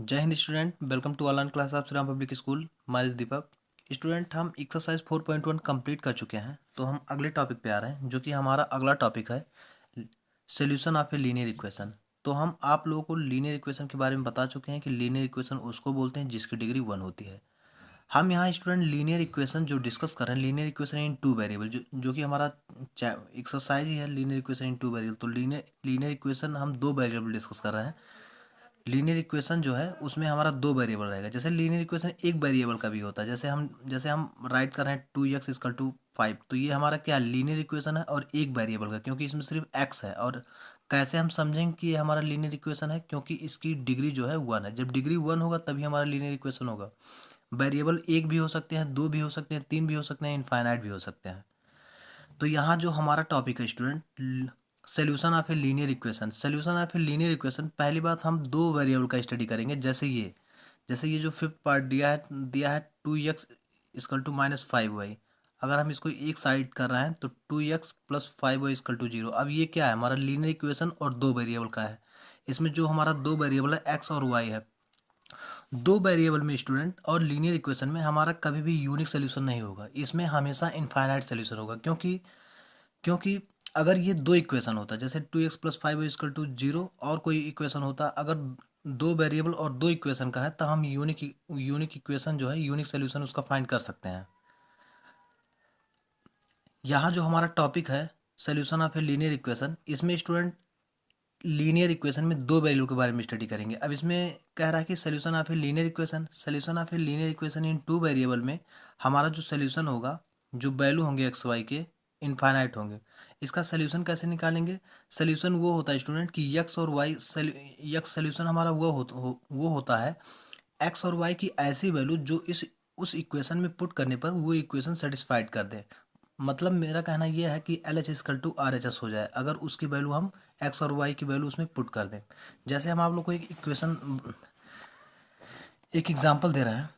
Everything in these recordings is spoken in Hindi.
जय Hind student, welcome to online class of Shri Ram public school. मारिस दीपक। स्टूडेंट, हम एक्सरसाइज 4.1 कंप्लीट कर चुके हैं, तो हम अगले टॉपिक पे आ रहे हैं, जो कि हमारा अगला टॉपिक है solution of a linear equation. तो हम आप लोगों को लीनियर इक्वेशन के बारे में बता चुके हैं कि लीनियर इक्वेशन उसको बोलते हैं जिसकी डिग्री 1 होती है। हम यहाँ स्टूडेंट लीनियर इक्वेशन जो डिस्कस कर रहे हैं, linear equation in two variable, जो कि हमारा एक्सरसाइज ही है linear equation in two variable. तो लीनियर इक्वेशन हम दो वेरिएबल डिस्कस कर रहे हैं। लीनियर इक्वेशन जो है उसमें हमारा दो वेरिएबल रहेगा। जैसे लीनियर इक्वेशन एक वेरिएबल का भी होता है, जैसे हम राइट कर रहे हैं 2x = 5, तो ये हमारा क्या लीनियर इक्वेशन है और एक वेरिएबल का, क्योंकि इसमें सिर्फ x है। और कैसे हम समझेंगे कि ये हमारा लीनियर इक्वेशन है, क्योंकि इसकी डिग्री जो है 1 है। जब डिग्री 1 होगा तभी हमारा लीनियर इक्वेशन होगा। वेरिएबल एक भी हो सकते हैं, दो भी हो सकते हैं, तीन भी हो सकते हैं, इनफाइनाइट भी हो सकते हैं। तो यहाँ जो हमारा टॉपिक है student, solution of a linear equation. Solution of a linear equation, पहली बात हम दो वेरिएबल का स्टडी करेंगे। जैसे ये जो फिफ्थ पार्ट दिया है 2x = -5y। अगर हम इसको एक साइड कर रहे हैं तो 2x + 5y = 0। अब ये क्या है, हमारा लीनियर इक्वेशन और दो वेरिएबल का है। इसमें जो हमारा दो वेरिएबल है x और y है। दो वेरिएबल में स्टूडेंट और लीनियर इक्वेशन में हमारा कभी भी यूनिक सोल्यूशन नहीं होगा, इसमें हमेशा इनफाइनाइट सोल्यूशन होगा। क्योंकि अगर ये दो इक्वेशन होता, जैसे 2x + 5y = 0, और कोई इक्वेशन होता, अगर दो वेरिएबल और दो इक्वेशन का है, तो हम यूनिक इक्वेशन जो है, यूनिक सोल्यूशन उसका फाइंड कर सकते हैं। यहाँ जो हमारा टॉपिक है solution of a linear equation, इसमें स्टूडेंट लीनियर इक्वेशन में दो वैल्यू के बारे में स्टडी करेंगे। अब इसमें कह रहा है कि solution of a linear equation in two variable में हमारा जो सोल्यूशन होगा, जो वैल्यू होंगे एक्स वाई के, इनफाइनाइट होंगे। इसका सोल्यूशन कैसे निकालेंगे? सोल्यूशन वो होता है स्टूडेंट कि यक्स और वाई, यक्स सोल्यूशन हमारा वो होता है एक्स और वाई की ऐसी वैल्यू जो इस उस इक्वेशन में पुट करने पर वो इक्वेशन सेटिस्फाइड कर दे। मतलब मेरा कहना यह है कि LH = RHS हो जाए, अगर उसकी वैल्यू हम एक्स और वाई की वैल्यू उसमें पुट कर दें। जैसे हम आप लोग को एक एग्जांपल दे रहे हैं।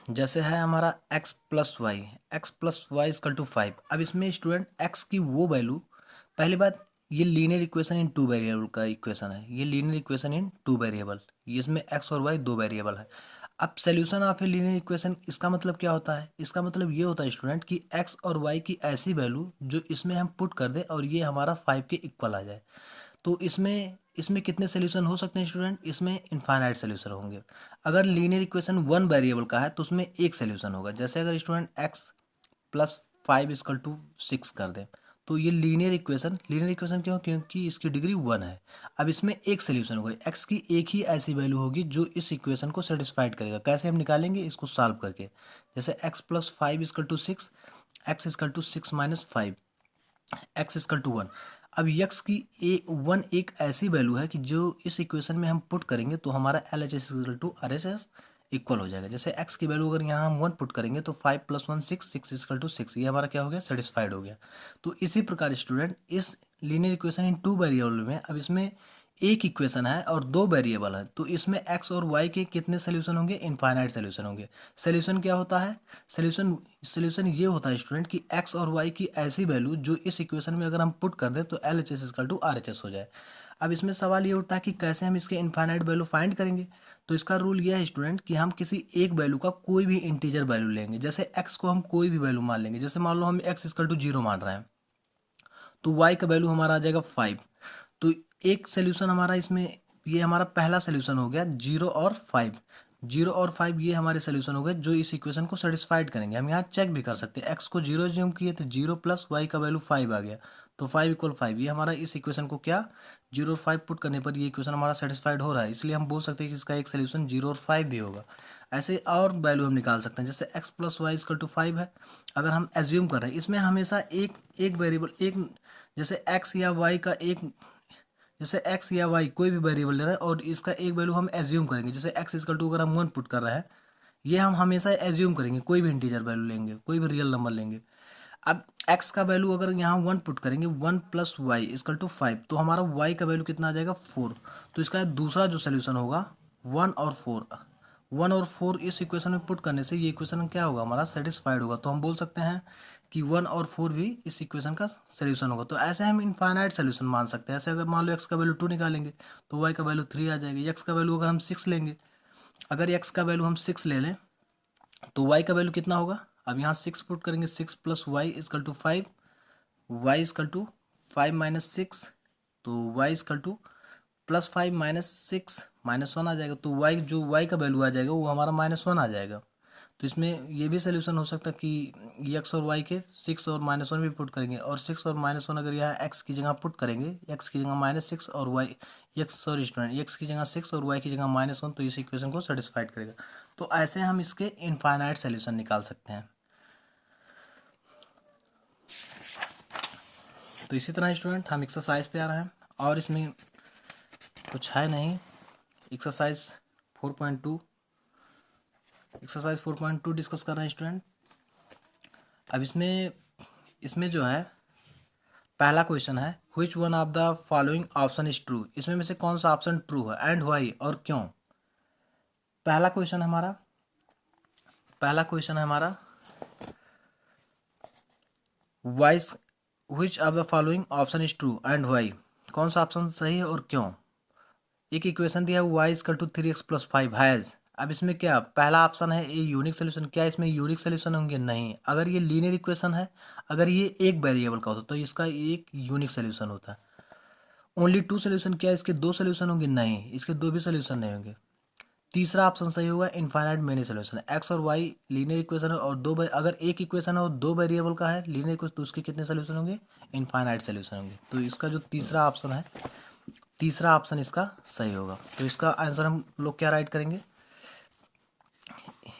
जैसे है हमारा x + y = 5। अब इसमें स्टूडेंट x की वो वैल्यू, पहली बात, ये linear equation in two variable का इक्वेशन है। ये linear equation in two variable, इसमें x और y दो वेरिएबल है। अब solution of a linear equation, इसका मतलब क्या होता है? इसका मतलब ये होता है स्टूडेंट कि x और y की ऐसी वैल्यू जो इसमें हम पुट कर दें और ये हमारा 5 के इक्वल आ जाए। तो इसमें इसमें कितने सोल्यूशन हो सकते हैं स्टूडेंट? इसमें इनफाइनाइट सोल्यूशन होंगे। अगर लीनियर इक्वेशन वन वेरिएबल का है तो उसमें एक सोल्यूशन होगा। जैसे अगर स्टूडेंट x + 5 = 6 कर दें, तो ये लीनियर इक्वेशन क्यों? क्योंकि इसकी डिग्री 1 है। अब इसमें एक सोल्यूशन होगा, x की एक ही ऐसी वैल्यू होगी जो इस इक्वेशन को सेटिस्फाइड करेगा। कैसे हम निकालेंगे इसको? सॉल्व करके। जैसे x + 5 = 6, x = 6 - 5, x = 1। अब यक्स की 1 एक ऐसी वैल्यू है कि जो इस इक्वेशन में हम पुट करेंगे तो हमारा LHS = RHS इक्वल हो जाएगा। जैसे x की वैल्यू अगर यहाँ हम 1 पुट करेंगे तो 5 + 1 6, 6 = 6, ये हमारा क्या हो गया? सेटिस्फाइड हो गया। तो इसी प्रकार स्टूडेंट इस linear equation in two variable में, अब इसमें एक इक्वेशन है और दो वेरिएबल है, तो इसमें x और y के कितने सोल्यूशन होंगे? इनफाइनाइट सोल्यूशन होंगे। सोल्यूशन क्या होता है? सोल्यूशन ये होता है स्टूडेंट कि x और y की ऐसी वैल्यू जो इस इक्वेशन में अगर हम पुट कर दें तो LHS = RHS हो जाए। अब इसमें सवाल ये उठता है कि कैसे हम इसके इनफाइनाइट वैल्यू फाइंड करेंगे। तो इसका रूल यह है स्टूडेंट कि हम किसी एक वैल्यू का कोई भी इंटीजर वैल्यू लेंगे। जैसे x को हम कोई भी वैल्यू मान लेंगे, जैसे मान लो हम x = 0 मान रहे हैं, तो y का वैल्यू हमारा आ जाएगा 5। तो एक सोल्यूशन हमारा इसमें, ये हमारा पहला सोल्यूशन हो गया 0 और 5। 0 और 5 ये हमारे सोल्यूशन हो गए जो इस इक्वेशन को सेटिस्फाइड करेंगे। हम यहाँ चेक भी कर सकते हैं, x को 0 ज्यूम किए तो 0 + y का वैल्यू 5 आ गया, तो 5 = 5। ये हमारा इस इक्वेशन को क्या, 0 और 5 पुट करने पर ये इक्वेशन हमारा सेटिस्फाइड हो रहा है, इसलिए हम बोल सकते हैं कि इसका एक सोल्यूशन 0 और 5 भी होगा। ऐसे और वैल्यू हम निकाल सकते हैं, जैसे x + y = 5 है। अगर हम एज्यूम कर रहे हैं, इसमें हमेशा एक एक वेरिएबल, एक जैसे x या y का एक, जैसे x या y कोई भी वेरिएबल ले रहे हैं और इसका एक वैल्यू हम एज्यूम करेंगे। जैसे x = अगर हम 1 पुट कर रहे हैं, ये हम हमेशा एज्यूम करेंगे, कोई भी इंटीजर वैल्यू लेंगे, कोई भी रियल नंबर लेंगे। अब x का वैल्यू अगर यहाँ 1 पुट करेंगे, 1 + y = 5, तो हमारा y का वैल्यू कितना आ जाएगा? 4। तो इसका दूसरा जो सोल्यूशन होगा 1 और 4 इस इक्वेशन में पुट करने से ये इक्वेशन क्या होगा? हमारा सेटिस्फाइड होगा। तो हम बोल सकते हैं कि 1 और 4 भी इस इक्वेशन का सोल्यूशन होगा। तो ऐसे हम इनफाइनाइट सोल्यूशन मान सकते हैं। ऐसे अगर मान लो x का वैल्यू 2 निकालेंगे तो y का वैल्यू 3 आ जाएगी। x का वैल्यू अगर हम 6 लेंगे, अगर x का वैल्यू हम 6 ले लें तो y का वैल्यू कितना होगा? अब यहाँ 6 पुट करेंगे, 6 plus y equal to 5, y equal to 5 minus 6, तो y equal to plus 5 minus 6 -1 आ जाएगा। तो y जो y का वैल्यू आ जाएगा वो हमारा -1 आ जाएगा। तो इसमें ये भी सोल्यूशन हो सकता है कि x और y के 6 और -1 भी पुट करेंगे, और 6 और -1 अगर यहाँ x की जगह पुट करेंगे, x की जगह -6 और y, x की जगह 6 और y की जगह -1, तो इस इक्वेशन को सेटिस्फाइड करेगा। तो ऐसे हम इसके इनफाइनाइट सोल्यूशन निकाल सकते हैं। तो इसी तरह स्टूडेंट हम एक्सरसाइज पे आ रहे हैं, और इसमें कुछ है नहीं। एक्सरसाइज 4.2 डिस्कस कर रहे हैं स्टूडेंट। अब इसमें जो है पहला क्वेश्चन है, which one of the following option is true. इसमें में से कौन सा ऑप्शन ट्रू है, एंड व्हाई, और क्यों। पहला क्वेश्चन हमारा wise which of the following option is true and why, कौन सा ऑप्शन सही है और क्यों। एक इक्वेशन दिया है y equal to 3x plus 5 has. अब इसमें क्या पहला ऑप्शन है ये यूनिक सोल्यूशन, क्या इसमें यूनिक सोल्यूशन होंगे? नहीं। अगर ये लीनियर इक्वेशन है, अगर ये एक वेरिएबल का होता तो इसका एक यूनिक सोल्यूशन होता। ओनली 2 सोल्यूशन, क्या इसके 2 सोल्यूशन होंगे? नहीं, इसके 2 भी सोल्यूशन नहीं होंगे। तीसरा ऑप्शन सही होगा, इनफाइनाइट मेनी सोल्यूशन। एक्स और वाई लीनियर इक्वेशन है और अगर एक इक्वेशन है और 2 वेरिएबल का है लीनियर इक्वेशन, तो उसके कितने सोल्यूशन होंगे? इनफाइनाइट सोल्यूशन होंगे। तो इसका जो तीसरा ऑप्शन है, तीसरा ऑप्शन इसका सही होगा। तो इसका आंसर हम लोग क्या राइट करेंगे?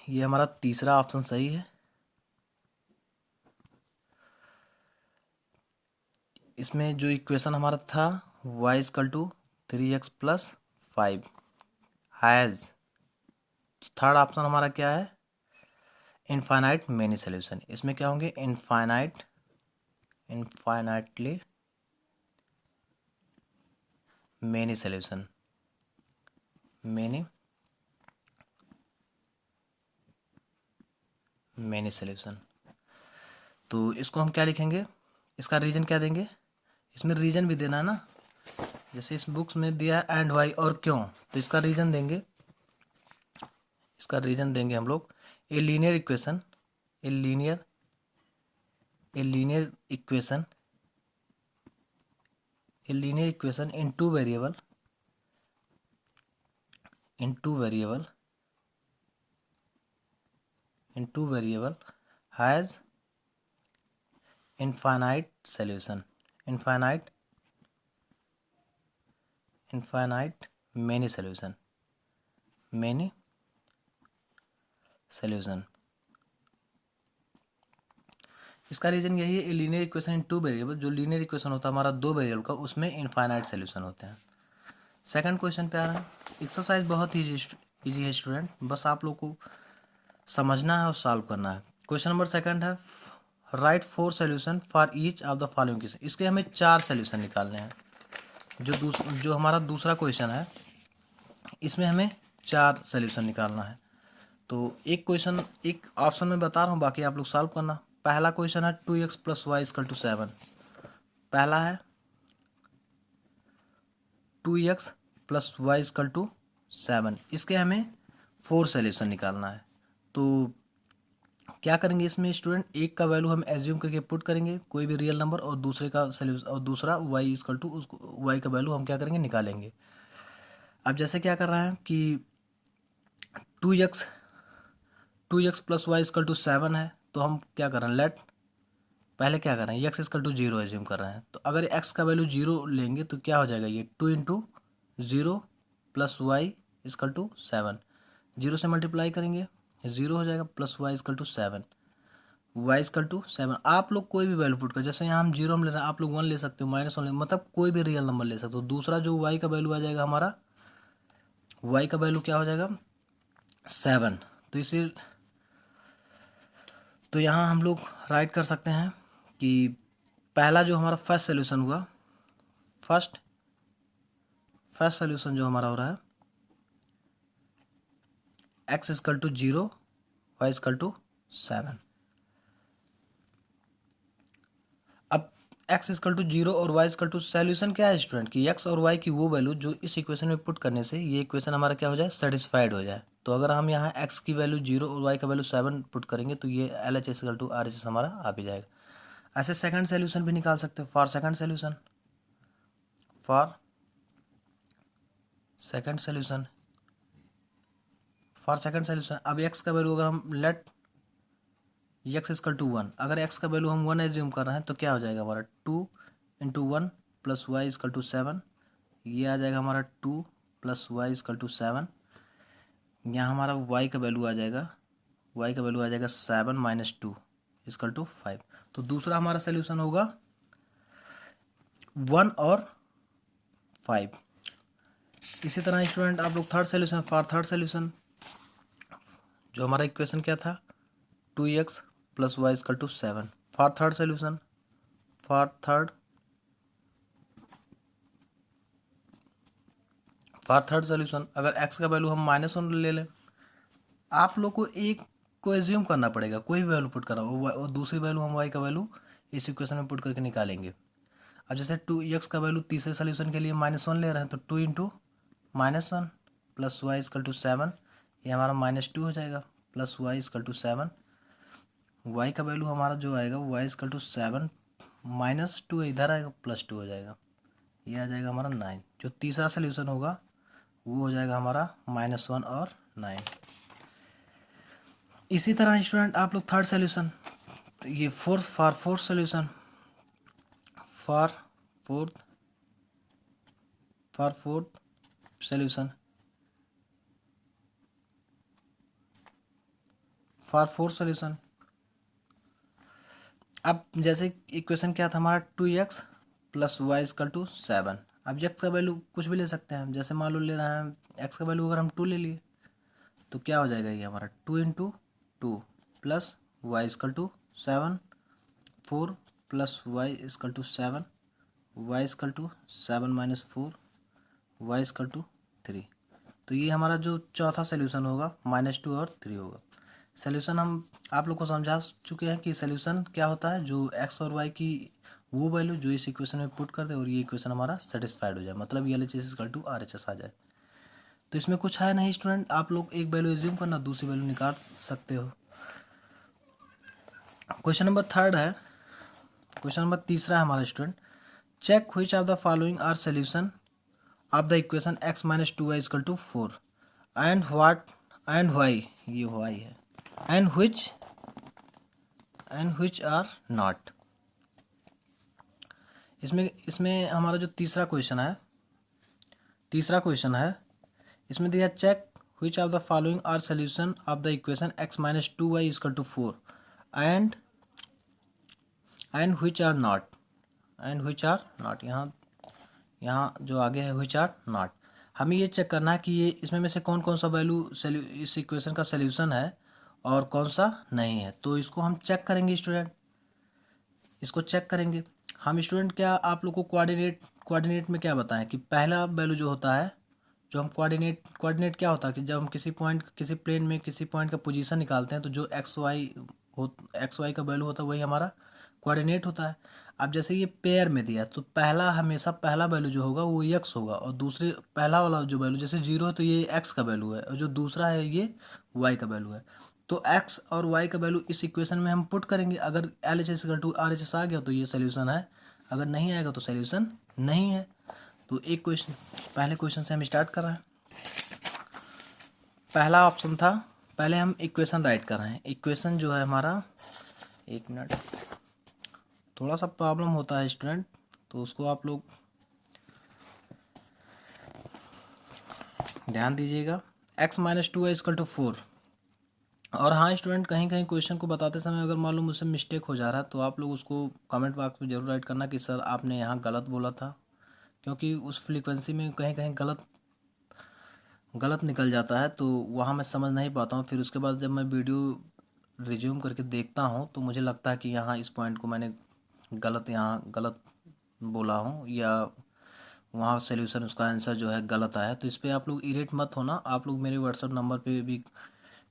ये हमारा तीसरा ऑप्शन सही है। इसमें जो इक्वेशन हमारा था y equal to 3x plus 5 has, third option हमारा क्या है? Infinite many solution. इसमें क्या होंगे? Infinitely many solution, many solution. तो इसको हम क्या लिखेंगे? इसका रीजन क्या देंगे? इसमें रीजन भी देना है ना, जैसे इस बुक्स में दिया है एंड वाई और क्यों, तो इसका रीजन देंगे। हम लोग a linear equation, a linear equation in two variable has infinite solution, infinite many solution, इसका रीजन यही है, linear equation in two variable. जो लीनियर इक्वेशन होता है हमारा 2 वेरिएबल का, उसमें इनफाइनाइट सोल्यूशन होते हैं। सेकंड क्वेश्चन पे आ रहा है। एक्सरसाइज बहुत ही ईजी है स्टूडेंट, बस आप लोग को समझना है और सॉल्व करना है। क्वेश्चन नंबर सेकंड है, right 4 solution for each of the following case. इसके हमें 4 सोल्यूशन निकालने हैं। जो हमारा दूसरा क्वेश्चन है, इसमें हमें 4 सोल्यूशन निकालना है। तो एक ऑप्शन में बता रहा हूँ, बाकी आप लोग सॉल्व करना। पहला क्वेश्चन है 2x plus y equal to 7। पहला है 2x plus y equal to 7। इसके हमें 4 सोल्यूशन निकालना है। तो क्या करेंगे इसमें स्टूडेंट, एक का वैल्यू हम एज्यूम करके पुट करेंगे, कोई भी रियल नंबर, और दूसरे का सोल्यूशन, और दूसरा y इक्वल टू उसको y का वैल्यू हम क्या करेंगे? निकालेंगे। अब जैसे क्या कर रहा है कि 2x plus y equal to 7 है, तो हम क्या कर रहे हैं, पहले क्या कर रहे हैं, x इक्वल टू 0 एज्यूम कर रहे हैं। तो अगर x का वैल्यू 0 लेंगे तो क्या हो जाएगा, ये 2 into 0 plus y equal to 7, 0 से मल्टीप्लाई करेंगे 0 हो जाएगा, plus y equal to 7, y equal to 7। आप लोग कोई भी वैल्यू पुट कर, जैसे यहाँ हम 0 में ले रहे हैं, आप लोग 1 ले सकते हो, -1 ले, मतलब कोई भी रियल नंबर ले सकते हो। दूसरा जो y का वैल्यू आ जाएगा हमारा, y का वैल्यू क्या हो जाएगा, 7। तो यहाँ हम लोग राइट कर सकते हैं कि पहला जो हमारा फर्स्ट सोल्यूशन हुआ, फर्स्ट सोल्यूशन जो हमारा हो रहा है, x equal to 0, y equal to 7। X equal to zero और वाई इक्वल टू, सॉल्यूशन क्या है स्टूडेंट कि एक्स और वाई की वो वैल्यू जो इस इक्वेशन में पुट करने से ये इक्वेशन हमारा क्या हो जाए, सेटिस्फाइड हो जाए। तो अगर हम यहाँ एक्स की वैल्यू जीरो और वाई का वैल्यू 7 पुट करेंगे तो ये L H S equal to R H S हमारा आ भी जाएगा। ऐसे सेकंड सोल्यूशन भी निकाल सकते हो। For second solution, for second solution, for second solution, अब एक्स का वैल्यू अगर हम लेट एक्स इक्वल टू 1, अगर एक्स का वैल्यू हम 1 एज्यूम कर रहे हैं तो क्या हो जाएगा हमारा 2 × 1 प्लस वाई इक्वल टू 7, ये आ जाएगा हमारा 2 प्लस वाई इक्वल टू 7। यहाँ हमारा y का वैल्यू आ जाएगा, y का वैल्यू आ जाएगा 7 माइनस 2 इक्वल टू 5। तो दूसरा हमारा सोल्यूशन होगा 1 और 5। इसी तरह स्टूडेंट आप लोग third solution, for third solution, जो हमारा इक्वेशन क्या था 2x plus y equal to 7, for third solution, for third solution अगर x का वैल्यू हम -1 ले लें, आप लोग को एक को एज्यूम करना पड़ेगा, कोई भी वैल्यू पुट करना हो और दूसरी वैल्यू हम y का वैल्यू इस इक्वेशन में पुट करके निकालेंगे। अब जैसे 2x का वैल्यू तीसरे सोल्यूशन के लिए -1 ले रहे हैं तो 2 into -1 plus y equal to 7, ये हमारा -2 हो जाएगा plus y equal to 7। Y का वैल्यू हमारा जो आएगा वाई इक्वल टू 7 -2 इधर आएगा +2 हो जाएगा, ये आ जाएगा हमारा 9। जो तीसरा सोल्यूशन होगा वो हो जाएगा हमारा -1 और 9। इसी तरह स्टूडेंट आप लोग थर्ड सोल्यूशन, तो ये fourth solution, for fourth solution, for fourth solution, अब जैसे इक्वेशन क्या था हमारा 2x plus y equal to 7। अब x का वैल्यू कुछ भी ले सकते हैं हम, जैसे मान लो ले रहे हैं x का वैल्यू अगर हम 2 ले लिए तो क्या हो जाएगा, ये हमारा 2 into 2 plus y equal to 7, 4 plus y equal to 7, y equal to 7 minus 4, y equal to 3। तो ये हमारा जो चौथा सोल्यूशन होगा -2 और 3 होगा। सोल्यूशन हम आप लोग को समझा चुके हैं कि सोल्यूशन क्या होता है, जो एक्स और वाई की वो वैल्यू जो इस इक्वेशन में पुट कर दे और ये इक्वेशन हमारा सेटिस्फाइड हो जाए, मतलब L H S equal to R H S आ जाए। तो इसमें कुछ है नहीं स्टूडेंट, आप लोग एक वैल्यू एज्यूम करना, दूसरी वैल्यू निकाल सकते हो। क्वेश्चन नंबर थर्ड है, क्वेश्चन नंबर तीसरा है हमारा student, check which of the following are solution of the equation x minus 2y equal to 4 and what and y, ये वाई है, एंड which आर नॉट। इसमें इसमें हमारा जो तीसरा क्वेश्चन है, इसमें दिया check which of the following are solution of the equation x minus 2y equal to 4 and which are not, यहाँ जो आगे है which आर नॉट। हमें ये चेक करना है कि ये इसमें में से कौन कौन सा वैल्यू इस इक्वेशन का सोल्यूशन है और कौन सा नहीं है। तो इसको हम चेक करेंगे स्टूडेंट, इसको चेक करेंगे हम स्टूडेंट। क्या आप लोग को कोऑर्डिनेट में क्या बताएं कि पहला वैल्यू जो होता है, जो हम कोऑर्डिनेट क्या होता है कि जब हम किसी पॉइंट, किसी प्लेन में किसी पॉइंट का पोजीशन निकालते हैं तो जो एक्स वाई का वैल्यू होता है वही हमारा कोऑर्डिनेट होता है। अब जैसे ये पेयर में दिया तो हमेशा पहला वैल्यू जो होगा वो एक्स होगा और दूसरे पहला वाला जो वैल्यू जैसे 0 है तो ये एक्स का वैल्यू है और जो दूसरा है ये वाई का वैल्यू है। तो एक्स और वाई का वैल्यू इस इक्वेशन में हम पुट करेंगे, अगर L H S equal to R H S आ गया तो ये सोल्यूशन है, अगर नहीं आएगा तो सोल्यूशन नहीं है। तो एक क्वेश्चन, पहले क्वेश्चन से हम स्टार्ट कर रहे हैं। पहला ऑप्शन था, पहले हम इक्वेशन राइट कर रहे हैं। इक्वेशन जो है हमारा, एक मिनट, थोड़ा सा प्रॉब्लम होता है स्टूडेंट, तो उसको आप लोग ध्यान दीजिएगा। x minus 2y equal to 4। और हाँ स्टूडेंट, कहीं कहीं क्वेश्चन को बताते समय अगर मालूम मुझसे मिस्टेक हो जा रहा है तो आप लोग उसको कमेंट बॉक्स में जरूर राइट करना कि सर आपने यहाँ गलत बोला था, क्योंकि उस फ्रीक्वेंसी में कहीं कहीं गलत निकल जाता है तो वहाँ मैं समझ नहीं पाता हूँ। फिर उसके बाद जब मैं वीडियो रिज्यूम करके देखता हूँ तो मुझे लगता है कि यहाँ इस पॉइंट को मैंने गलत बोला हूँ या वहाँ सोल्यूशन उसका आंसर जो है गलत आया। तो इस पर आप लोग इरेट मत होना, आप लोग मेरे व्हाट्सअप नंबर पे भी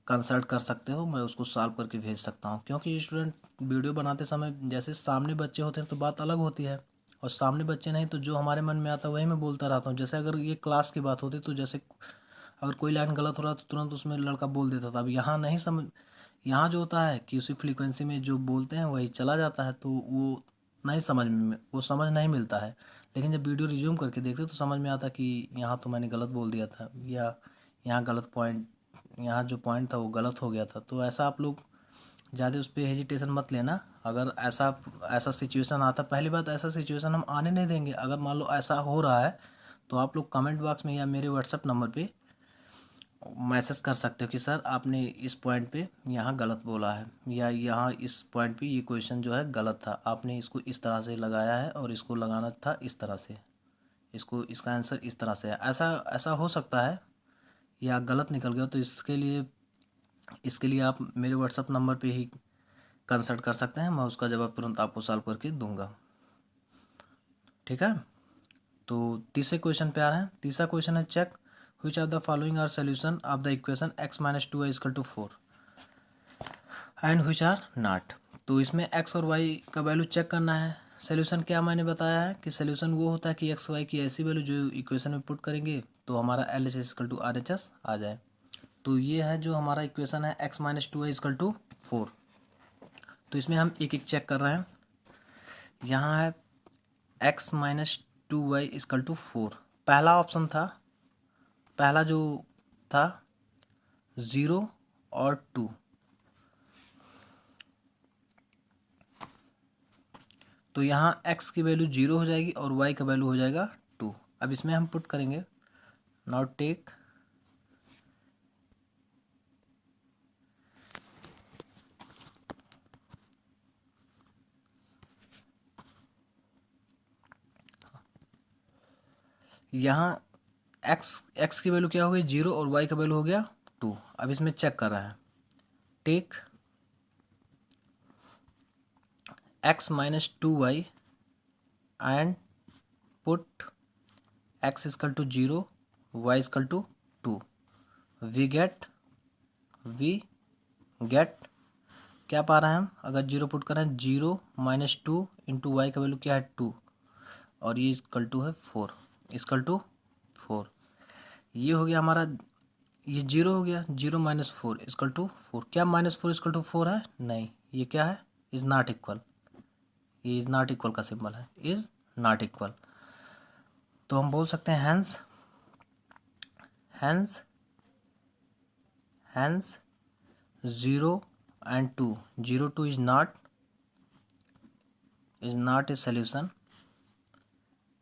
कंसल्ट कर सकते हो, मैं उसको सॉल्व करके भेज सकता हूँ। क्योंकि स्टूडेंट वीडियो बनाते समय जैसे सामने बच्चे होते हैं तो बात अलग होती है, और सामने बच्चे नहीं तो जो हमारे मन में आता है वही मैं बोलता रहता हूँ। जैसे अगर ये क्लास की बात होती तो जैसे अगर कोई लाइन गलत हो रहा तो तुरंत उसमें लड़का बोल देता था। अब यहाँ नहीं समझ, यहाँ जो होता है कि उसी फ्रीक्वेंसी में जो बोलते हैं वही चला जाता है, तो वो नहीं समझ में, वो समझ नहीं मिलता है। लेकिन जब वीडियो रिज्यूम करके देखते तो समझ में आता कि यहाँ तो मैंने गलत बोल दिया था, या यहाँ गलत पॉइंट, यहाँ जो पॉइंट था वो गलत हो गया था। तो ऐसा आप लोग ज़्यादा उस पर हेजिटेशन मत लेना। अगर ऐसा ऐसा सिचुएशन आता, पहली बात ऐसा सिचुएशन हम आने नहीं देंगे। अगर मान लो ऐसा हो रहा है तो आप लोग कमेंट बॉक्स में या मेरे व्हाट्सएप नंबर पे मैसेज कर सकते हो कि सर आपने इस पॉइंट पे यहाँ गलत बोला है, या यहाँ इस पॉइंट पे ये क्वेश्चन जो है गलत था, आपने इसको इस तरह से लगाया है और इसको लगाना था इस तरह से, इसको इसका आंसर इस तरह से है। ऐसा ऐसा हो सकता है या गलत निकल गया, तो इसके लिए आप मेरे व्हाट्सअप नंबर पे ही कंसल्ट कर सकते हैं, मैं उसका जवाब तुरंत आपको सॉल्व करके दूंगा। ठीक है, तो तीसरे क्वेश्चन पे आ रहे हैं। तीसरा क्वेश्चन है check which of the following are solution of the equation x minus 2y equal to 4 and which are not. तो इसमें x और y का वैल्यू चेक करना है। सोल्यूशन क्या मैंने बताया है कि सोल्यूशन वो होता है कि x y की ऐसी वैल्यू जो इक्वेशन में पुट करेंगे तो हमारा LHS इक्वल टू RHS आ जाए। तो ये है जो हमारा इक्वेशन है x minus 2y equal to 4। तो इसमें हम एक एक चेक कर रहे हैं। यहाँ है x minus 2y equal to 4। पहला ऑप्शन था, पहला जो था 0 और 2, तो यहाँ x की वैल्यू 0 हो जाएगी और y का वैल्यू हो जाएगा 2। अब इसमें हम पुट करेंगे, नाउ टेक यहाँ x की वैल्यू क्या हो गई 0 और y का वैल्यू हो गया 2। अब इसमें चेक कर रहा है, take x minus 2y and put x equal to 0 y equal to 2। We get क्या पा रहे हैं हम, अगर 0 पुट करें 0 माइनस 2 इंटू वाई का वैल्यू क्या है 2, और ये इक्वल टू है 4, इक्वल टू 4। ये हो गया हमारा, ये 0 हो गया, 0 माइनस 4 इक्वल टू 4। क्या माइनस 4 इक्वल टू 4 है? नहीं, ये क्या है, इज़ नॉट इक्वल। ये इज़ नॉट इक्वल का सिंबल है, इज़ नॉट इक्वल। तो हम बोल सकते हैं hence hence hence 0 and 2, 0 2 is not a solution,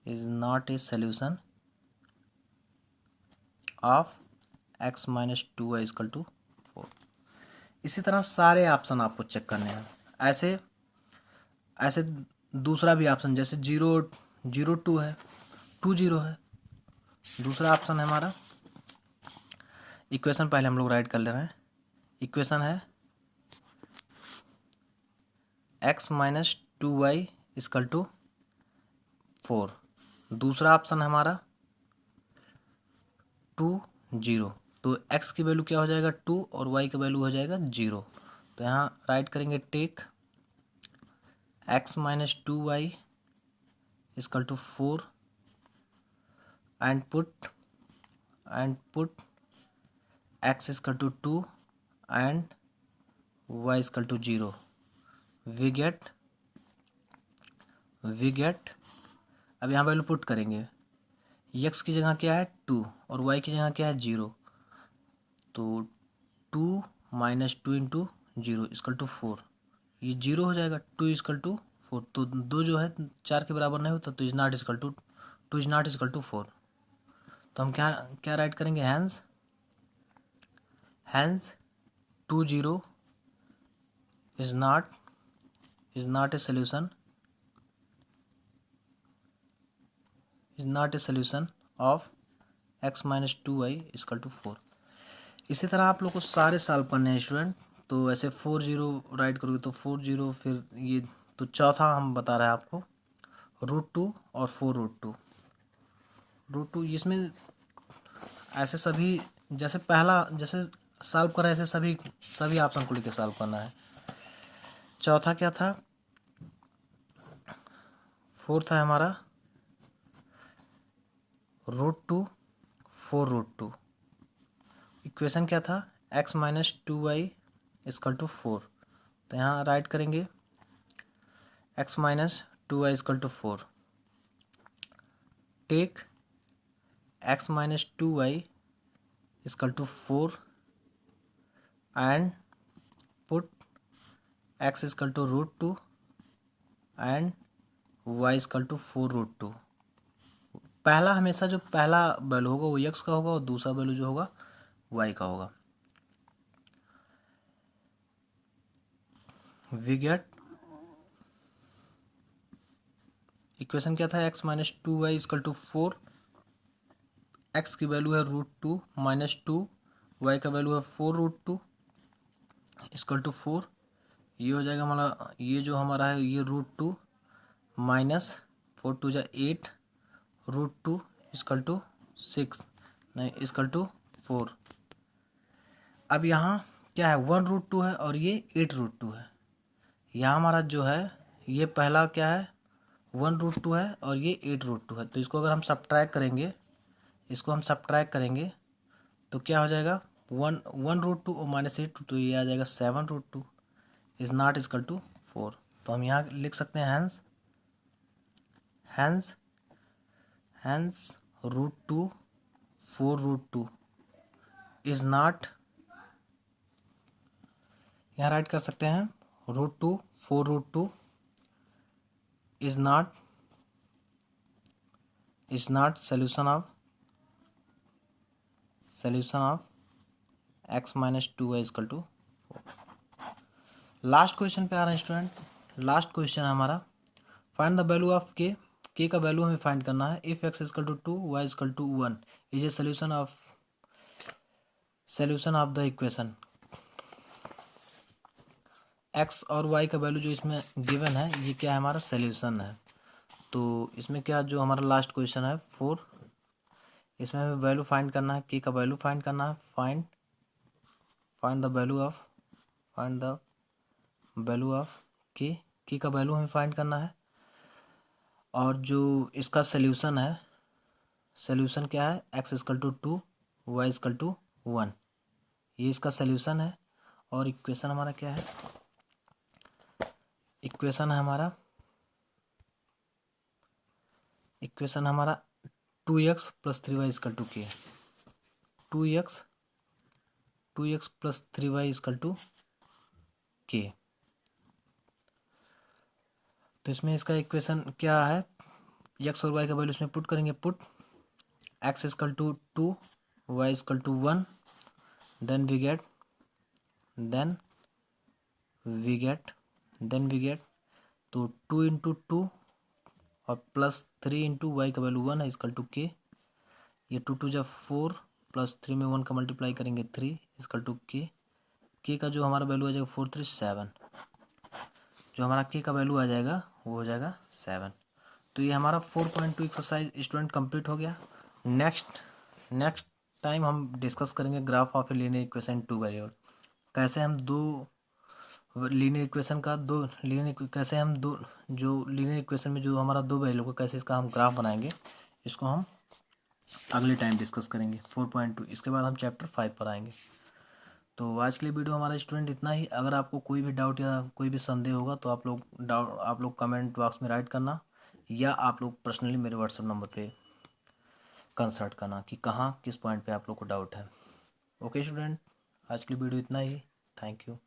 is not a solution of x minus 2y equal to 4। इसी तरह सारे ऑप्शन आपको चेक करने हैं। ऐसे ऐसे दूसरा भी ऑप्शन, जैसे 0 0 2 है, 2 0 है, दूसरा ऑप्शन है हमारा। इक्वेशन पहले हम लोग राइट कर ले रहे हैं। इक्वेशन है x minus 2y equal to 4। दूसरा ऑप्शन है हमारा 2 0। तो x की वैल्यू क्या हो जाएगा 2 और y का वैल्यू हो जाएगा 0। तो यहाँ राइट करेंगे take x minus 2y equal to 4 and put x equal to 2 and y equal to 0। We get अब यहाँ वैल्यू पुट करेंगे, x की जगह क्या है 2 और y की जगह क्या है 0। तो 2 माइनस 2 इंटू 0 इक्वल टू 4। ये 0 हो जाएगा, 2 इक्वल टू 4। तो 2 जो है 4 के बराबर नहीं होता, तो is not equal to 2 is not equal to 4। तो हम क्या क्या राइट करेंगे, hence 2 0 is not a solution, is not a solution of x minus 2y equal to 4। इसी तरह आप लोग को सारे सॉल्व करने हैं स्टूडेंट। तो ऐसे 4 0 राइट करोगे तो 4 0, फिर ये, तो चौथा हम बता रहे हैं आपको √2 और 4 √2। इसमें ऐसे सभी, जैसे पहला, जैसे सॉल्व करें ऐसे सभी सभी ऑप्शन को लेकर सॉल्व करना है। चौथा क्या था, फोर्थ है हमारा √2 4√2। इक्वेशन क्या था, x minus 2y equal to 4। तो यहाँ राइट करेंगे x minus 2y equal to 4। Take x minus 2y equal to 4 and put x equal to √2 and y equal to 4√2। पहला हमेशा जो पहला वैल्यू होगा वो x का होगा और दूसरा वैल्यू जो होगा y का होगा। वी गेट इक्वेशन क्या था, x minus 2y equal to 4, x की वैल्यू है √2 माइनस 2, y का वैल्यू है 4√2 इक्वल टू 4। ये हो जाएगा हमारा, ये जो हमारा है ये √2 माइनस 4 2 जा 8 √2 इक्वल टू 6 नहीं इक्वल टू 4। अब यहाँ क्या है, 1√2 है और ये 8√2 है। यहाँ हमारा जो है ये पहला क्या है 1√2 है और ये 8√2 है। तो इसको अगर हम सब्ट्रैक्ट करेंगे, इसको हम सब्ट्रैक्ट करेंगे तो क्या हो जाएगा, 1√2 और -8, तो ये आ जाएगा 7√2 इज नॉट इक्वल टू 4। तो हम यहाँ लिख सकते हैं हैंस √2 4√2 इज नॉट, यहाँ राइट कर सकते हैं √2 4√2 is not solution of x minus 2y equal to 4। Last question पे आ रहे हैं स्टूडेंट। लास्ट क्वेश्चन है हमारा, find the value of k। का वैल्यू हमें फाइंड करना है। If x equal to 2 y equal to 1 is a solution of the equation. x और y का वैल्यू जो इसमें गिवन है ये क्या है, हमारा सोल्यूशन है। तो इसमें क्या जो हमारा लास्ट क्वेश्चन है 4, इसमें हमें वैल्यू फाइंड करना है, k का वैल्यू फाइंड करना है। Find the value of k का वैल्यू हमें फाइंड करना है। और जो इसका सोल्यूशन है, सोल्यूशन क्या है, x equal to 2 y equal to 1, ये इसका सोल्यूशन है। और इक्वेशन हमारा क्या है, इक्वेशन हमारा 2x plus 3y equal to k। 2x plus 3y equal to k। तो इसमें इसका इक्वेशन क्या है, x और y का वैल्यू इसमें पुट करेंगे। Put x equal to 2 y equal to 1, then we get तो 2 इंटू 2 और प्लस 3 इंटू वाई का वैल्यू 1 है इक्वल टू k। ये 2 2 जा 4 प्लस 3 में 1 का मल्टीप्लाई करेंगे 3 इक्वल टू k। का जो हमारा वैल्यू आ जाएगा 4 3 7, जो हमारा k का वैल्यू आ जाएगा वो हो जाएगा 7। तो ये हमारा 4.2 एक्सरसाइज स्टूडेंट कंप्लीट हो गया। नेक्स्ट टाइम हम डिस्कस करेंगे graph of a linear equation 2 by और कैसे हम दो लीनियर इक्वेशन में जो हमारा दो वैल्यू का कैसे इसका हम ग्राफ बनाएंगे, इसको हम अगले टाइम डिस्कस करेंगे 4.2। इसके बाद हम चैप्टर 5 पर आएंगे। तो आज के लिए वीडियो हमारा स्टूडेंट इतना ही। अगर आपको कोई भी डाउट या कोई भी संदेह होगा तो आप लोग कमेंट बॉक्स में राइट करना, या आप लोग पर्सनली मेरे व्हाट्सएप नंबर पे कंसल्ट करना कि कहाँ किस पॉइंट पे आप लोग को डाउट है। ओके स्टूडेंट, आज के लिए वीडियो इतना ही। Thank you.